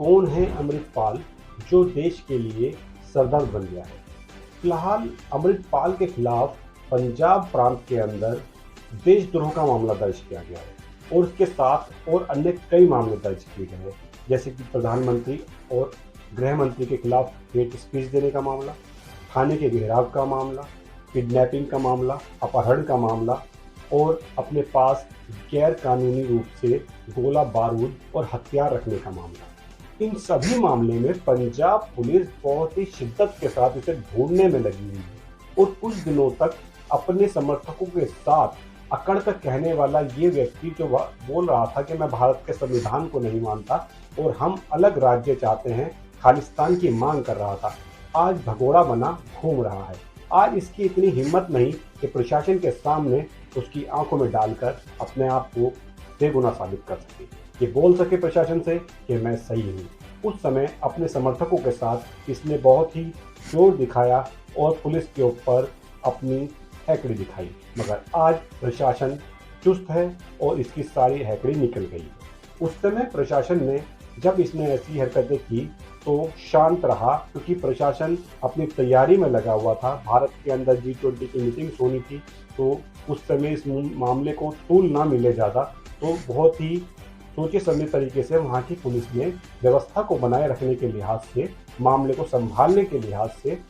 कौन है अमृतपाल जो देश के लिए सरदर्द बन गया है। फिलहाल अमृतपाल के खिलाफ पंजाब प्रांत के अंदर देशद्रोह का मामला दर्ज किया गया है और उसके साथ और अन्य कई मामले दर्ज किए गए हैं, जैसे कि प्रधानमंत्री और गृह मंत्री के खिलाफ हेट स्पीच देने का मामला, थाने के घेराव का मामला, किडनैपिंग का मामला, अपहरण का मामला और अपने पास गैर कानूनी रूप से गोला बारूद और हथियार रखने का मामला। इन सभी मामले में पंजाब पुलिस बहुत ही शिद्दत के साथ इसे ढूंढने में लगी हुई है और कुछ दिनों तक अपने समर्थकों के साथ अकड़ कर कहने वाला ये व्यक्ति जो बोल रहा था कि मैं भारत के संविधान को नहीं मानता और हम अलग राज्य चाहते हैं, खालिस्तान की मांग कर रहा था, आज भगोड़ा बना घूम रहा है। आज इसकी इतनी हिम्मत नहीं कि प्रशासन के सामने उसकी आंखों में डालकर अपने आप को बेगुनाह साबित कर सके, ये बोल सके प्रशासन से कि मैं सही हूँ। उस समय अपने समर्थकों के साथ इसने बहुत ही जोर दिखाया और पुलिस के ऊपर अपनी हैकड़ी दिखाई, मगर आज प्रशासन चुस्त है और इसकी सारी हैकड़ी निकल गई है। उस समय प्रशासन ने जब इसने ऐसी हरकतें की तो शांत रहा, क्योंकि प्रशासन अपनी तैयारी में लगा हुआ था। भारत के अंदर G20 की मीटिंग्स होनी थी, तो उस समय इस मामले को तूल ना मिले ज़्यादा, तो बहुत ही सोचे समझे तरीके से वहाँ की पुलिस ने व्यवस्था को बनाए रखने के लिहाज से, मामले को संभालने के लिहाज से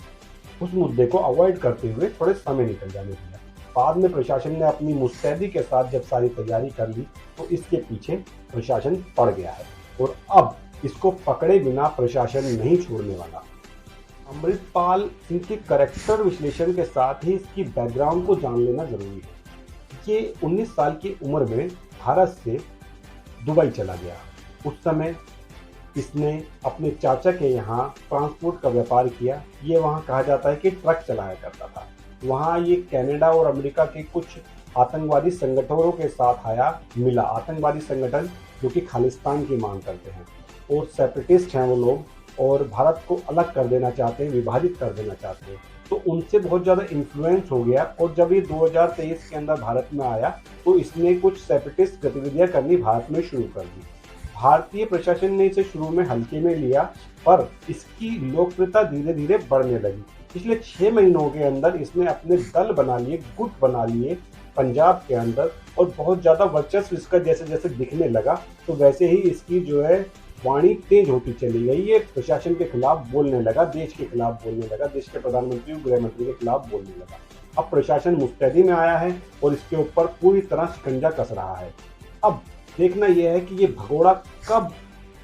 उस मुद्दे को अवॉइड करते हुए थोड़े समय निकल जाने दिया। बाद में प्रशासन ने अपनी मुस्तैदी के साथ जब सारी तैयारी कर ली तो इसके पीछे प्रशासन पड़ गया है और अब इसको पकड़े बिना प्रशासन नहीं छोड़ने वाला। अमृतपाल सिंह के करैक्टर विश्लेषण के साथ ही इसकी बैकग्राउंड को जान लेना जरूरी है। ये 19 साल की उम्र में भारत से दुबई चला गया। उस समय इसने अपने चाचा के यहाँ ट्रांसपोर्ट का व्यापार किया। ये वहाँ कहा जाता है कि ट्रक चलाया करता था। वहाँ ये कनाडा और अमेरिका के कुछ आतंकवादी संगठनों के साथ मिला। आतंकवादी संगठन जो कि खालिस्तान की मांग करते हैं और सेपरेटिस्ट हैं वो लोग, और भारत को अलग कर देना चाहते हैं, विभाजित कर देना चाहते हैं। तो उनसे बहुत ज़्यादा इन्फ्लुएंस हो गया और जब ये 2023 के अंदर भारत में आया तो इसने कुछ सेपरेटिस्ट गतिविधियां करनी भारत में शुरू कर दी। भारतीय प्रशासन ने इसे शुरू में हल्के में लिया, पर इसकी लोकप्रियता धीरे धीरे बढ़ने लगी। पिछले 6 महीनों के अंदर इसने अपने दल बना लिए, गुट बना लिए पंजाब के अंदर, और बहुत ज़्यादा वर्चस्व इसका जैसे जैसे दिखने लगा तो वैसे ही इसकी जो है वाणी तेज होती चली गई। ये प्रशासन के खिलाफ बोलने लगा, देश के खिलाफ बोलने लगा, देश के प्रधानमंत्री और गृह मंत्री के खिलाफ बोलने लगा। अब प्रशासन मुस्तैदी में आया है और इसके ऊपर पूरी तरह शिकंजा कस रहा है। अब देखना यह है कि ये भगोड़ा कब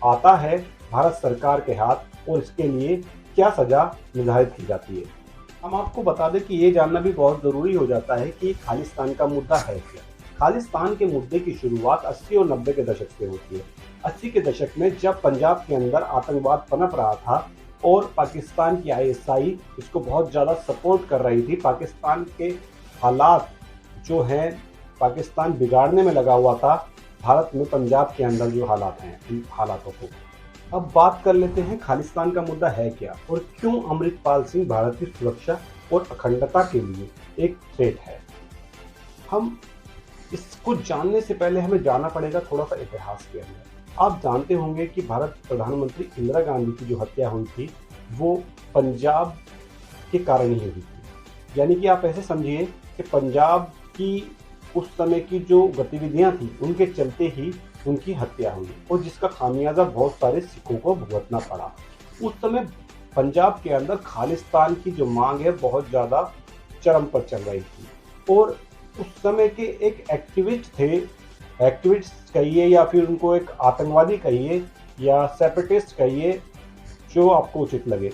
आता है भारत सरकार के हाथ और इसके लिए क्या सजा निर्धारित की जाती है। हम आपको बता दें कि ये जानना भी बहुत ज़रूरी हो जाता है कि खालिस्तान का मुद्दा है क्या। खालिस्तान के मुद्दे की शुरुआत 80 और 90 के दशक से होती है। 80 के दशक में जब पंजाब के अंदर आतंकवाद पनप रहा था और पाकिस्तान की ISI इसको बहुत ज़्यादा सपोर्ट कर रही थी, पाकिस्तान के हालात जो हैं, पाकिस्तान बिगाड़ने में लगा हुआ था भारत में पंजाब के अंदर जो हालात हैं, इन हालातों को अब बात कर लेते हैं। खालिस्तान का मुद्दा है क्या और क्यों अमृतपाल सिंह भारत की सुरक्षा और अखंडता के लिए एक थ्रेट है। हम इसको जानने से पहले हमें जाना पड़ेगा थोड़ा सा इतिहास के अंदर। आप जानते होंगे कि भारत प्रधानमंत्री इंदिरा गांधी की जो हत्या हुई थी वो पंजाब के कारण ही हुई थी। यानी कि आप ऐसे समझिए कि पंजाब की उस समय की जो गतिविधियां थी उनके चलते ही उनकी हत्या हुई और जिसका खामियाजा बहुत सारे सिखों को भुगतना पड़ा। उस समय पंजाब के अंदर खालिस्तान की जो मांग है बहुत ज़्यादा चरम पर चल रही थी और उस समय के एक एक्टिविस्ट कहिए या फिर उनको एक आतंकवादी कहिए या सेपरेटिस्ट कहिए, जो आपको उचित लगे,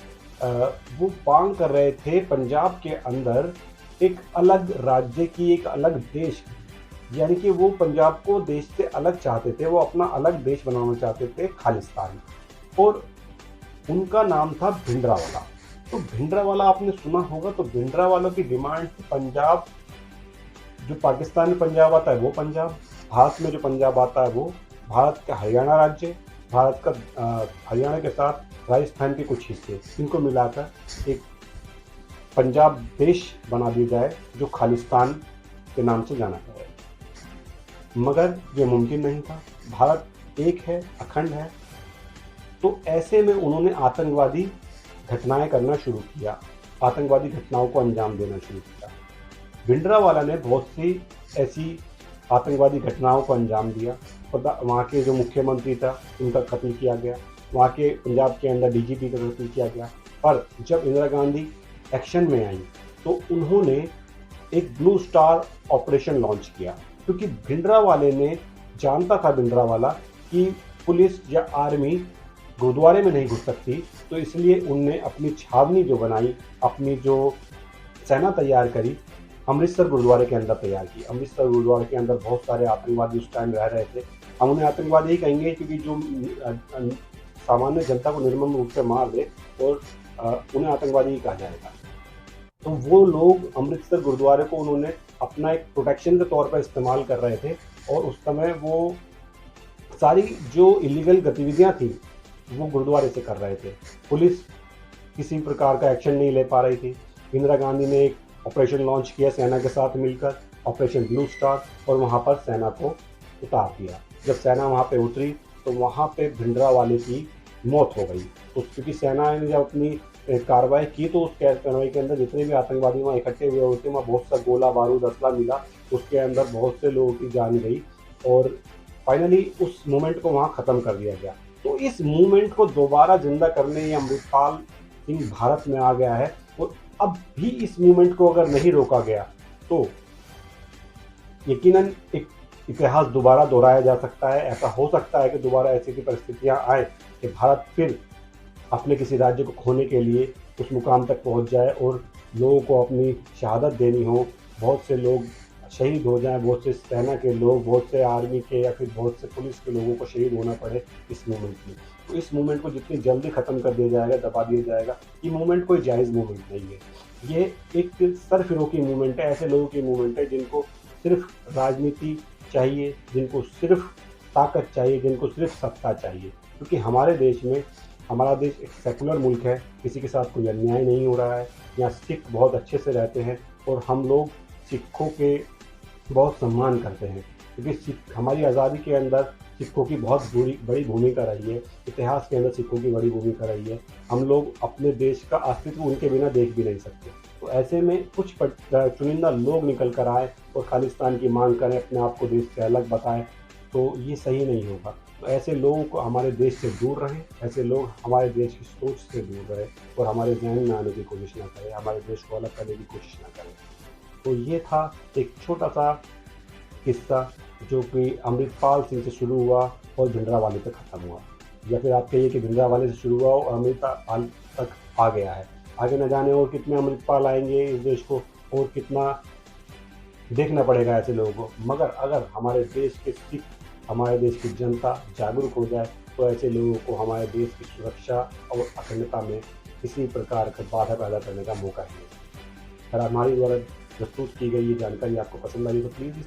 वो मांग कर रहे थे पंजाब के अंदर एक अलग राज्य की, एक अलग देश की। यानी कि वो पंजाब को देश से अलग चाहते थे, वो अपना अलग देश बनाना चाहते थे, खालिस्तान, और उनका नाम था भिंडरावाला। तो भिंडरावाला आपने सुना होगा। तो भिंडरावालों की डिमांड थी पंजाब, जो पाकिस्तान में पंजाब आता है वो पंजाब, भारत में जो पंजाब आता है वो भारत का हरियाणा राज्य, भारत का हरियाणा के साथ राजस्थान के कुछ हिस्से, इनको मिलाकर एक पंजाब देश बना दिया जाए जो खालिस्तान के नाम से जाना जाए। मगर ये मुमकिन नहीं था। भारत एक है, अखंड है, तो ऐसे में उन्होंने आतंकवादी घटनाएं करना शुरू किया, आतंकवादी घटनाओं को अंजाम देना शुरू किया। भिंडरावाला ने बहुत सी ऐसी आतंकवादी घटनाओं को अंजाम दिया। वहाँ के जो मुख्यमंत्री था उनका कत्ल किया गया, वहाँ के पंजाब के अंदर डीजीपी का कत्ल किया गया। पर जब इंदिरा गांधी एक्शन में आई तो उन्होंने एक ब्लू स्टार ऑपरेशन लॉन्च किया, क्योंकि भिंडरावाले ने जानता था भिंडरावाला कि पुलिस या आर्मी गुरुद्वारे में नहीं घुस सकती, तो इसलिए उनने अपनी छावनी जो बनाई, अपनी जो सेना तैयार करी, अमृतसर गुरुद्वारे के अंदर तैयार की। अमृतसर गुरुद्वारे के अंदर बहुत सारे आतंकवादी उस टाइम रह रहे थे। हम उन्हें आतंकवादी ही कहेंगे क्योंकि जो सामान्य जनता को निर्मम रूप से मार दे और उन्हें आतंकवादी ही कहा जाएगा। तो वो लोग अमृतसर गुरुद्वारे को उन्होंने अपना एक प्रोटेक्शन के तौर पर इस्तेमाल कर रहे थे, और उस समय वो सारी जो इलीगल गतिविधियां थी वो गुरुद्वारे से कर रहे थे। पुलिस किसी प्रकार का एक्शन नहीं ले पा रही थी। इंदिरा गांधी ने एक ऑपरेशन लॉन्च किया सेना के साथ मिलकर, ऑपरेशन ब्लू स्टार, और वहाँ पर सेना को उतार दिया। जब सेना वहाँ पे उतरी तो वहाँ पे भिंडरावाले की मौत हो गई। तो क्योंकि सेना ने जब अपनी कार्रवाई की तो उस कार्रवाई के अंदर जितने भी आतंकवादी वहाँ इकट्ठे हुए होते वहाँ बहुत सा गोला बारूद असला मिला, उसके अंदर बहुत से लोगों की जान गई, और फाइनली उस मूवमेंट को वहाँ ख़त्म कर दिया गया। तो इस मूवमेंट को दोबारा जिंदा करने ये अमृतपाल सिंह भारत में आ गया है, और अब भी इस मूवमेंट को अगर नहीं रोका गया तो यकीनन एक इतिहास दोबारा दोहराया जा सकता है। ऐसा हो सकता है कि दोबारा ऐसी की परिस्थितियां आए कि भारत फिर अपने किसी राज्य को खोने के लिए उस मुकाम तक पहुंच जाए और लोगों को अपनी शहादत देनी हो, बहुत से लोग शहीद हो जाएं, बहुत से सेना के लोग, बहुत से आर्मी के या फिर बहुत से पुलिस के लोगों को शहीद होना पड़े इस मूवमेंट में। तो इस मूवमेंट को जितनी जल्दी ख़त्म कर दिया जाएगा, दबा दिया जाएगा। ये मूवमेंट कोई जायज़ मूवमेंट नहीं है, ये एक सरफिरोकी मूवमेंट है, ऐसे लोगों की मूवमेंट है जिनको सिर्फ राजनीति चाहिए, जिनको सिर्फ ताकत चाहिए, जिनको सिर्फ सत्ता चाहिए। क्योंकि हमारे देश में, हमारा देश एक सेकुलर मुल्क है, किसी के साथ कोई अन्याय नहीं हो रहा है, यहाँ सिख बहुत अच्छे से रहते हैं और हम लोग सिखों के बहुत सम्मान करते हैं, क्योंकि हमारी आज़ादी के अंदर सिखों की बहुत बड़ी भूमिका रही है, इतिहास के अंदर सिखों की बड़ी भूमिका रही है। हम लोग अपने देश का अस्तित्व उनके बिना देख भी नहीं सकते। तो ऐसे में कुछ चुनिंदा लोग निकल कर आए और खालिस्तान की मांग करें, अपने आप को देश से अलग बताएं, तो ये सही नहीं होगा। तो ऐसे लोगों को हमारे देश से दूर रहें, ऐसे लोग हमारे देश की सोच से दूर रहें और हमारे जहन में आने की कोशिश ना करें, हमारे देश को अलग करने की कोशिश ना करें। तो ये था एक छोटा सा किस्सा जो कि अमृतपाल सिंह से शुरू हुआ और भिंडरावाले तक ख़त्म हुआ, या फिर आप कहिए कि भिंडरावाले से शुरू हुआ और अमृतपाल तक आ गया है। आगे न जाने और कितने अमृतपाल आएंगे इस देश को, और कितना देखना पड़ेगा ऐसे लोगों को। मगर अगर हमारे देश के सिख, हमारे देश की जनता जागरूक हो जाए तो ऐसे लोगों को हमारे देश की सुरक्षा और अखंडता में किसी प्रकार का बाधा पैदा करने का मौका ही नहीं। अगर हमारी द्वारा प्रस्तुत की गई ये जानकारी आपको पसंद आई तो प्लीज़